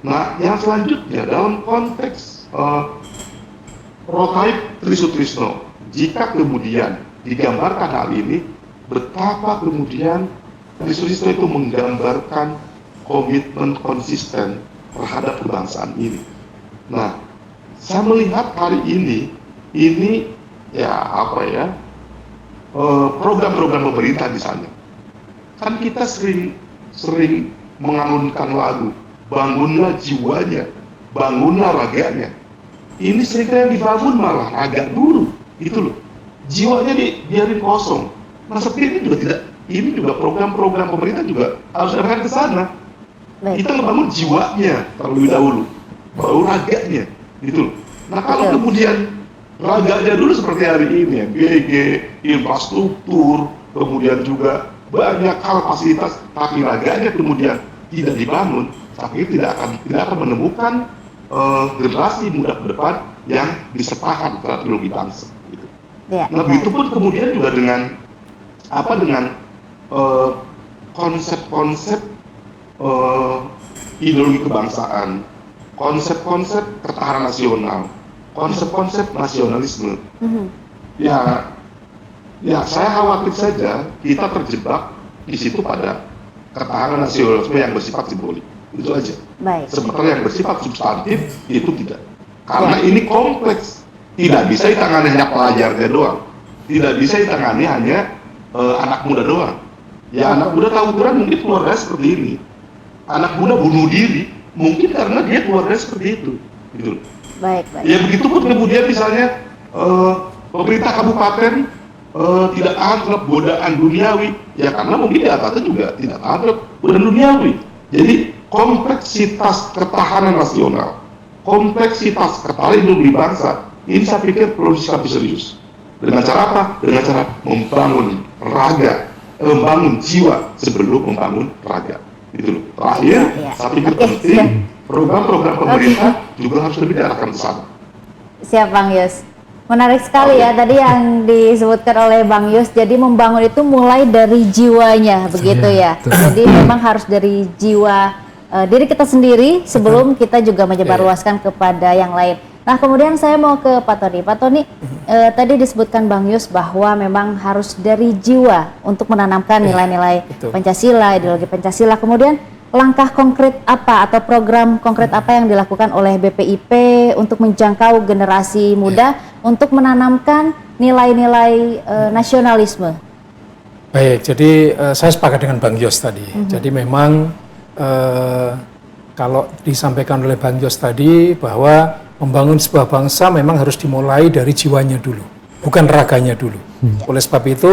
Nah, yang selanjutnya dalam konteks prototipe Trisutrisno, jika kemudian digambarkan hal ini, betapa kemudian Trisutrisno itu menggambarkan komitmen konsisten terhadap kebangsaan ini. Nah, saya melihat hari ini program-program pemerintah misalnya, kan kita sering mengalunkan lagu, bangunlah jiwanya, bangunlah raganya. ini seringkali yang dibangun malah agak dulu, gitu loh. Jiwanya dibiarin kosong. Nah seperti ini juga tidak, ini juga program-program pemerintah juga harus arahkan ke sana. Kita ngebangun jiwanya terlebih dahulu, baru raganya, gitu loh. Nah kalau kemudian raganya dulu seperti hari ini ya, GG, infrastruktur, kemudian juga banyak hal fasilitas, tapi raganya kemudian tidak dibangun, tapi tidak akan menemukan generasi muda ke depan yang disertakan terhadap ideologi bangsa. Gitu. Nah begitu pun kemudian juga dengan konsep-konsep ideologi kebangsaan, konsep-konsep ketahanan nasional, konsep-konsep nasionalisme. Ya saya khawatir saja kita terjebak di situ pada ketahanan nasionalisme yang bersifat simbolik. Itu aja. Sementara yang bersifat substantif itu tidak. Karena ini kompleks, tidak bisa ditangani hanya pelajarnya doang, tidak bisa ditangani hanya anak muda doang. Ya anak muda tawuran mungkin keluarga seperti ini, anak muda bunuh diri mungkin karena dia keluarga seperti itu. Gitu. Ya begitu pun kemudian misalnya pemerintah kabupaten tidak tahan terhadap godaan duniawi, ya karena mungkin di atasnya juga tidak tahan terhadap godaan duniawi. Jadi kompleksitas ketahanan nasional, kompleksitas ketahanan ideologi bangsa, ini saya pikir perlu disikapi serius. Dengan cara apa? Dengan cara membangun raga, membangun jiwa sebelum membangun raga. Gitu loh. Terakhir, saya pikir penting program-program pemerintah juga harus lebih diarahkan ke sana. Siap Bang Yus. Menarik sekali ya tadi yang disebutkan oleh Bang Yus. Jadi membangun itu mulai dari jiwanya, begitu ya. Jadi memang harus dari jiwa diri kita sendiri sebelum kita juga menyebarluaskan kepada yang lain. Nah kemudian saya mau ke Pak Tony. Pak Tony, tadi disebutkan Bang Yus bahwa memang harus dari jiwa untuk menanamkan nilai-nilai Pancasila, ideologi Pancasila. Kemudian langkah konkret apa atau program konkret apa yang dilakukan oleh BPIP untuk menjangkau generasi muda untuk menanamkan nilai-nilai nasionalisme? Baik, jadi saya sepakat dengan Bang Yos tadi. Jadi memang kalau disampaikan oleh Bang Yos tadi bahwa membangun sebuah bangsa memang harus dimulai dari jiwanya dulu, bukan raganya dulu. Oleh sebab itu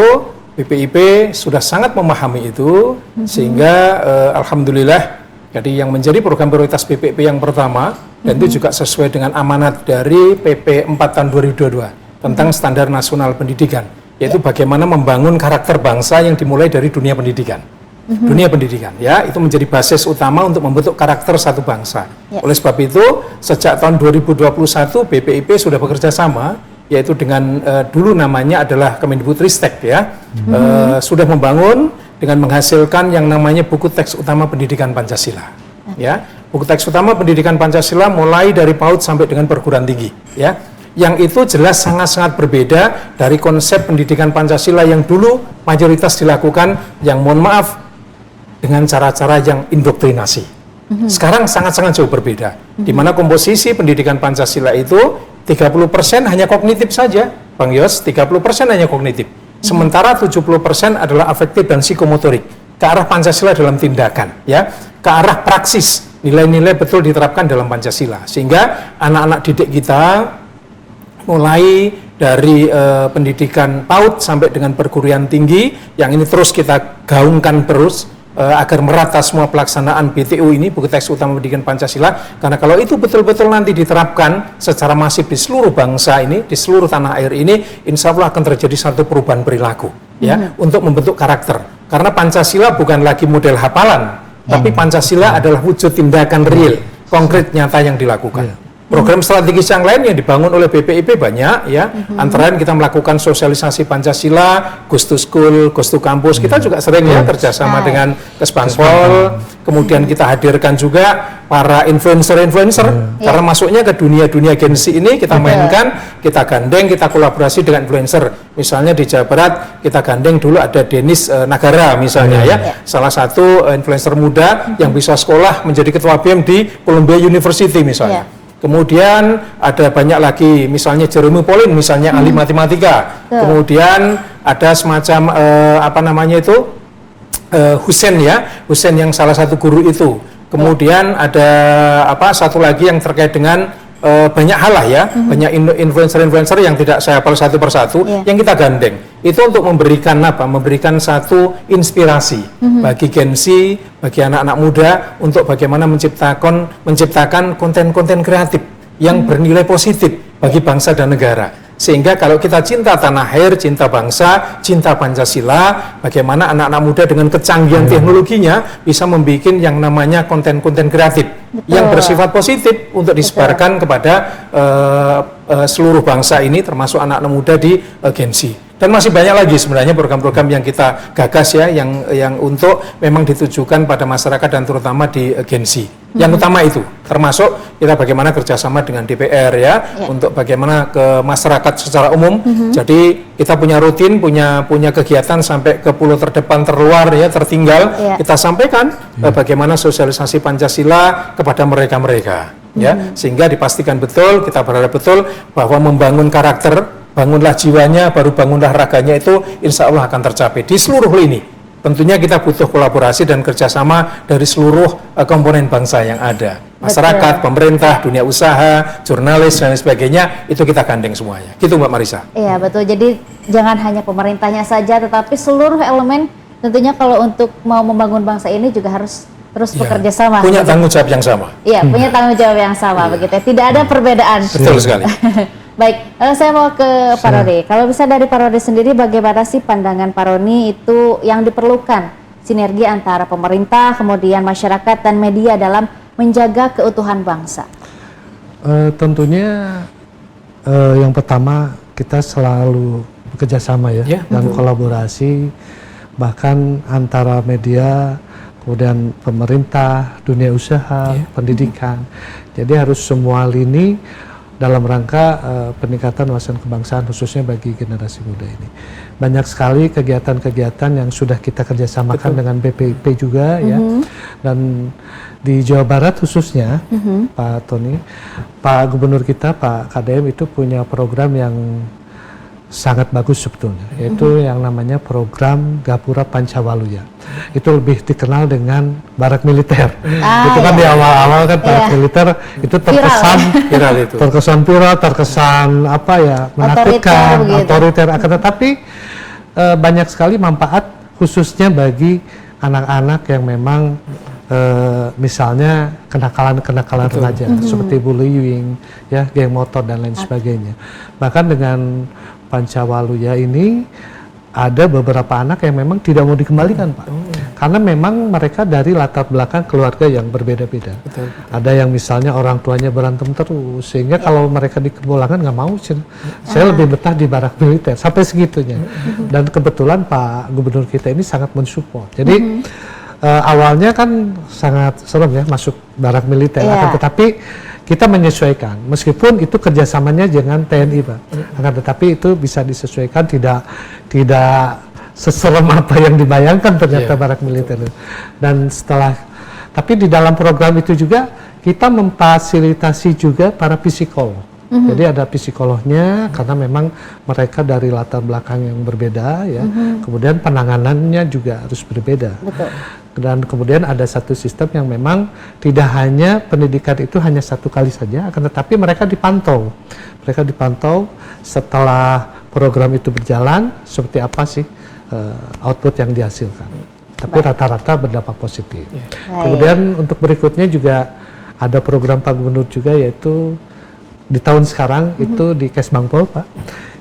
BPIP sudah sangat memahami itu, sehingga alhamdulillah jadi yang menjadi program prioritas BPIP yang pertama, dan itu juga sesuai dengan amanat dari PP 4 tahun 2022 tentang standar nasional pendidikan, yaitu bagaimana membangun karakter bangsa yang dimulai dari dunia pendidikan. Dunia pendidikan, ya, itu menjadi basis utama untuk membentuk karakter satu bangsa. Oleh sebab itu, sejak tahun 2021 BPIP sudah bekerja sama, yaitu dengan dulu namanya adalah Kemendikbudristek ya, sudah membangun dengan menghasilkan yang namanya buku teks utama pendidikan Pancasila. Ya, buku teks utama pendidikan Pancasila mulai dari PAUD sampai dengan perguruan tinggi. Ya, yang itu jelas sangat-sangat berbeda dari konsep pendidikan Pancasila yang dulu mayoritas dilakukan, yang mohon maaf dengan cara-cara yang indoktrinasi. Sekarang sangat-sangat jauh berbeda, di mana komposisi pendidikan Pancasila itu 30% hanya kognitif saja, Bang Yos, 30% hanya kognitif. Sementara 70% adalah afektif dan psikomotorik, ke arah Pancasila dalam tindakan, ya, ke arah praksis, nilai-nilai betul diterapkan dalam Pancasila. Sehingga anak-anak didik kita mulai dari pendidikan PAUD sampai dengan perguruan tinggi, yang ini terus kita gaungkan terus, agar merata semua pelaksanaan BTU ini, buku teks utama pendidikan Pancasila, karena kalau itu betul-betul nanti diterapkan secara masif di seluruh bangsa ini, di seluruh tanah air ini, insya Allah akan terjadi satu perubahan perilaku, ya, untuk membentuk karakter. Karena Pancasila bukan lagi model hafalan, tapi Pancasila adalah wujud tindakan real, konkret, nyata yang dilakukan. Program strategis yang lain yang dibangun oleh BPIP banyak, ya. Antara lain kita melakukan sosialisasi Pancasila, Ghost to School, Ghost to Campus. Kita juga sering ya kerjasama dengan Kesbangpol. Kemudian kita hadirkan juga para influencer-influencer, karena masuknya ke dunia-dunia Gen Z ini kita mainkan, kita gandeng, kita kolaborasi dengan influencer. Misalnya di Jawa Barat kita gandeng dulu ada Denis Nagara misalnya, ya, salah satu influencer muda yang bisa sekolah menjadi ketua BEM di Columbia University misalnya. Kemudian ada banyak lagi, misalnya Jeremy Pauline, misalnya ahli matematika. Kemudian ada semacam Husen, ya, Husen yang salah satu guru itu. Kemudian ada satu lagi yang terkait dengan banyak hal lah ya, banyak influencer-influencer yang tidak saya hafal satu persatu, yang kita gandeng. Itu untuk memberikan apa? Memberikan satu inspirasi bagi Gen Z, bagi anak-anak muda untuk bagaimana menciptakan konten-konten kreatif yang bernilai positif bagi bangsa dan negara. Sehingga kalau kita cinta tanah air, cinta bangsa, cinta Pancasila, bagaimana anak-anak muda dengan kecanggihan teknologinya bisa membuat yang namanya konten-konten kreatif yang bersifat positif untuk disebarkan kepada seluruh bangsa ini, termasuk anak-anak muda di Gen Z. Dan masih banyak lagi sebenarnya program-program yang kita gagas ya, yang untuk memang ditujukan pada masyarakat dan terutama di Gen Z. Yang utama itu, termasuk kita bagaimana kerjasama dengan DPR ya, untuk bagaimana ke masyarakat secara umum. Jadi kita punya rutin, punya kegiatan sampai ke pulau terdepan, terluar ya, tertinggal. Kita sampaikan bagaimana sosialisasi Pancasila kepada mereka-mereka. Ya, sehingga dipastikan betul, kita berharap betul bahwa membangun karakter, bangunlah jiwanya, baru bangunlah raganya, itu insya Allah akan tercapai di seluruh lini. Tentunya kita butuh kolaborasi dan kerjasama dari seluruh komponen bangsa yang ada. Masyarakat, pemerintah, dunia usaha, jurnalis, dan sebagainya, itu kita gandeng semuanya. Gitu Mbak Marisa. Iya betul, jadi jangan hanya pemerintahnya saja, tetapi seluruh elemen tentunya kalau untuk mau membangun bangsa ini juga harus terus bekerja sama. Punya tanggung jawab yang sama. Iya, punya tanggung jawab yang sama, begitu ya. Tidak ada perbedaan. Betul sekali. Baik, saya mau ke Pak Roni. Kalau bisa dari Pak Roni sendiri, bagaimana sih pandangan Pak Roni itu yang diperlukan sinergi antara pemerintah, kemudian masyarakat dan media dalam menjaga keutuhan bangsa? Tentunya yang pertama kita selalu bekerja sama ya, dan kolaborasi, bahkan antara media, kemudian pemerintah, dunia usaha, pendidikan. Jadi harus semua lini dalam rangka peningkatan wawasan kebangsaan khususnya bagi generasi muda ini. Banyak sekali kegiatan-kegiatan yang sudah kita kerjasamakan dengan BPIP juga ya. Dan di Jawa Barat khususnya Pak Tony, Pak Gubernur kita Pak KDM itu punya program yang sangat bagus sebetulnya, yaitu yang namanya program Gapura Pancawaluya. Itu lebih dikenal dengan barak militer. Itu kan di awal-awal kan barak militer itu terkesan viral, terkesan apa ya, menakutkan, otoriter. Akan tetapi banyak sekali manfaat khususnya bagi anak-anak yang memang misalnya kenakalan-kenakalan remaja seperti bullying, ya, geng motor dan lain sebagainya. Bahkan dengan Pancawaluya ini ada beberapa anak yang memang tidak mau dikembalikan, Pak. Karena memang mereka dari latar belakang keluarga yang berbeda-beda. Ada yang misalnya orang tuanya berantem terus, sehingga kalau mereka dikembalikan nggak mau, saya lebih betah di barak militer, sampai segitunya. Dan kebetulan Pak Gubernur kita ini sangat mensupport. Jadi awalnya kan sangat serem ya masuk barak militer, akan tetapi kita menyesuaikan, meskipun itu kerjasamanya dengan TNI, Pak. Akan tetapi itu bisa disesuaikan, tidak seserem apa yang dibayangkan ternyata barak militer. Dan tapi di dalam program itu juga kita memfasilitasi juga para psikolog. Jadi ada psikolognya karena memang mereka dari latar belakang yang berbeda ya. Kemudian penanganannya juga harus berbeda. Dan kemudian ada satu sistem yang memang tidak hanya pendidikan itu hanya satu kali saja, akan tetapi mereka dipantau. Mereka dipantau setelah program itu berjalan, seperti apa sih output yang dihasilkan. Tapi rata-rata berdampak positif. Kemudian untuk berikutnya juga ada program Pak Gubernur juga, yaitu di tahun sekarang itu di Kesbangpol, Pak,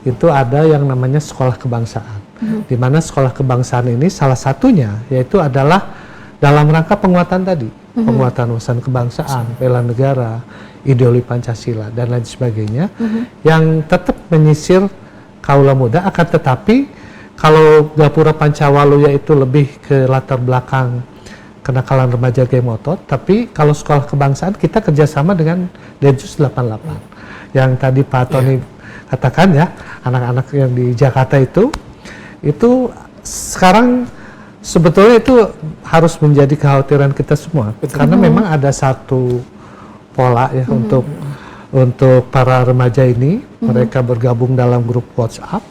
itu ada yang namanya sekolah kebangsaan. Di mana sekolah kebangsaan ini salah satunya yaitu adalah dalam rangka penguatan tadi, penguatan wawasan kebangsaan, bela negara, ideologi Pancasila dan lain sebagainya, yang tetap menyisir kaula muda. Akan tetapi kalau Gapura Pancawaluya itu lebih ke latar belakang kenakalan remaja geng motor, tapi kalau sekolah kebangsaan kita kerjasama dengan Densus 88 yang tadi Pak Tony katakan ya, anak-anak yang di Jakarta itu sekarang sebetulnya itu harus menjadi kekhawatiran kita semua. Karena memang ada satu pola ya untuk para remaja ini, mereka bergabung dalam grup WhatsApp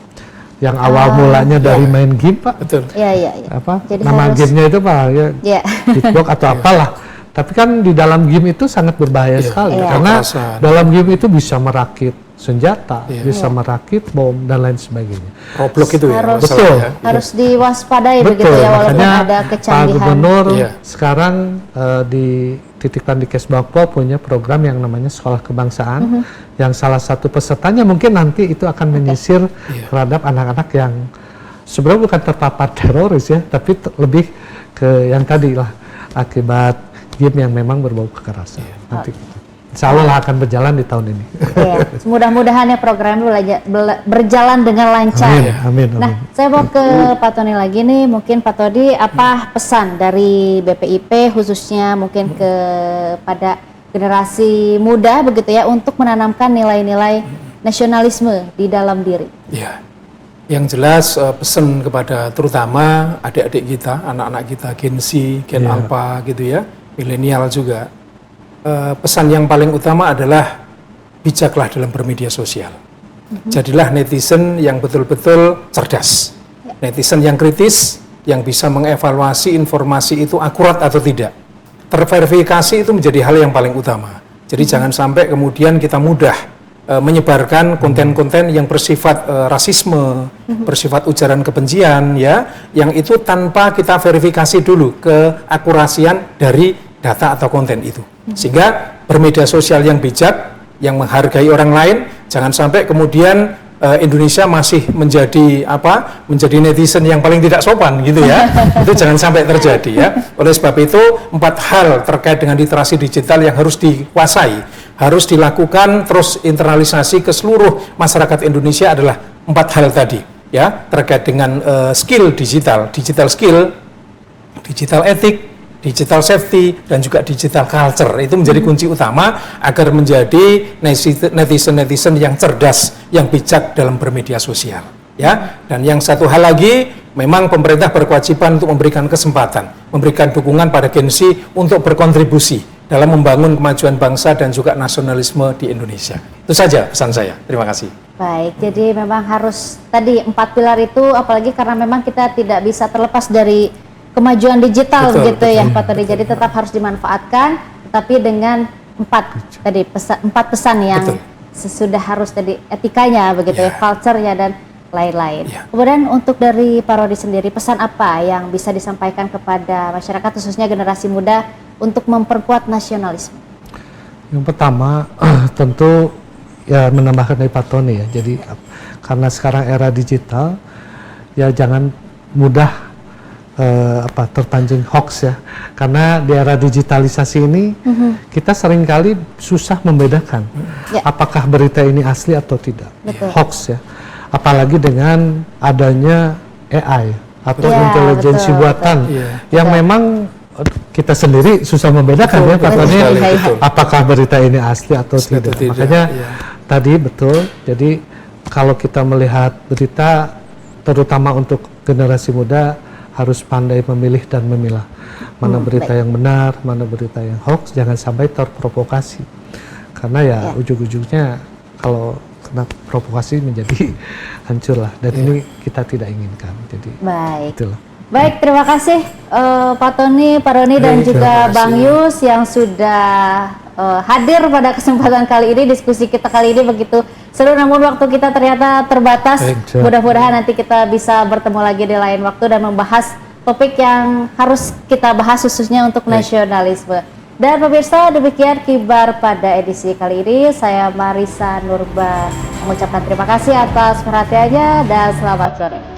yang awal mulanya dari main game, Pak. Iya. Apa? Jadi nama gamenya itu Pak ya, Hitbox atau apalah. Tapi kan di dalam game itu sangat berbahaya Iya, sekali iya. karena Kekerasan. dalam game itu bisa merakit senjata, Iya. bisa merakit bom dan lain sebagainya. Roblox itu ya. Harus- masalahnya Betul. ya. Harus diwaspadai begitu Betul, ya, walaupun makanya ada Pak kecanggihan. Gubernur Iya. sekarang dititipkan di Kesbangpol punya program yang namanya Sekolah Kebangsaan, yang salah satu pesertanya mungkin nanti itu akan menyisir Iya. terhadap anak-anak yang sebenarnya bukan terpapar teroris ya, tapi lebih ke yang tadi lah, akibat game yang memang berbau kekerasan. Iya. Nanti insya Allah lah akan berjalan di tahun ini. Iya, mudah-mudahan ya program itu berjalan dengan lancar. Amin, amin, amin. Nah, saya mau ke Pak Tony lagi nih. Mungkin Pak Tony, apa pesan dari BPIP khususnya mungkin kepada generasi muda begitu ya untuk menanamkan nilai-nilai nasionalisme di dalam diri? Ya, yang jelas pesan kepada terutama adik-adik kita, anak-anak kita, Gen Z, Gen Iya. Alpha gitu ya, milenial juga. Pesan yang paling utama adalah bijaklah dalam bermedia sosial. Jadilah netizen yang betul-betul cerdas, netizen yang kritis, yang bisa mengevaluasi informasi itu akurat atau tidak. Terverifikasi itu menjadi hal yang paling utama. Jadi jangan sampai kemudian kita mudah menyebarkan konten-konten yang bersifat rasisme, bersifat ujaran kebencian ya, yang itu tanpa kita verifikasi dulu keakurasian dari data atau konten itu. Sehingga bermedia sosial yang bijak, yang menghargai orang lain, jangan sampai kemudian Indonesia masih menjadi netizen yang paling tidak sopan gitu ya. Itu jangan sampai terjadi ya. Oleh sebab itu 4 hal terkait dengan literasi digital yang harus dikuasai, harus dilakukan terus internalisasi ke seluruh masyarakat Indonesia adalah 4 hal tadi ya, terkait dengan skill digital skill, digital etik, digital safety, dan juga digital culture. Itu menjadi kunci utama agar menjadi netizen-netizen yang cerdas, yang bijak dalam bermedia sosial. Ya, dan yang satu hal lagi, memang pemerintah berkewajiban untuk memberikan kesempatan, memberikan dukungan pada Gen Z untuk berkontribusi dalam membangun kemajuan bangsa dan juga nasionalisme di Indonesia. Itu saja pesan saya. Terima kasih. Baik, jadi memang harus tadi 4 pilar itu, apalagi karena memang kita tidak bisa terlepas dari kemajuan digital Betul, gitu ya Pak Tony. Jadi tetap harus dimanfaatkan, tapi dengan 4 pesan yang Betul. sudah harus tadi etikanya begitu ya, Ya. culture-nya dan lain-lain. Ya. Kemudian untuk dari Pak Rodi sendiri, pesan apa yang bisa disampaikan kepada masyarakat khususnya generasi muda untuk memperkuat nasionalisme? Yang pertama tentu ya menambahkan dari Pak Tony ya. Jadi karena sekarang era digital ya jangan mudah terpancing hoax ya. Karena di era digitalisasi ini kita seringkali susah membedakan Ya. apakah berita ini asli atau tidak. Betul. Hoax ya. Apalagi dengan adanya AI atau Ya, intelijensi betul, buatan Iya. yang memang kita sendiri susah membedakan ya Pak betul Tony, sekali, betul. apakah berita ini asli atau Asli atau tidak. tidak, Makanya iya. tadi betul, jadi kalau kita melihat berita terutama untuk generasi muda harus pandai memilih dan memilah mana berita yang benar, mana berita yang hoax, jangan sampai terprovokasi karena ya ujung-ujungnya kalau kena provokasi menjadi hancur lah, dan ini kita tidak inginkan. Jadi Baik. itulah. Baik, terima kasih Pak Tony, Pak Roni, dan Baik, juga terima kasih. Bang Yus yang sudah hadir pada kesempatan kali ini. Diskusi kita kali ini begitu seru, namun waktu kita ternyata terbatas. Baik, Mudah-mudahan nanti kita bisa bertemu lagi di lain waktu dan membahas topik yang harus kita bahas khususnya untuk nasionalisme. Dan pemirsa, demikian Kibar pada edisi kali ini. Saya Marisa Nurba mengucapkan terima kasih atas perhatiannya dan selamat sore.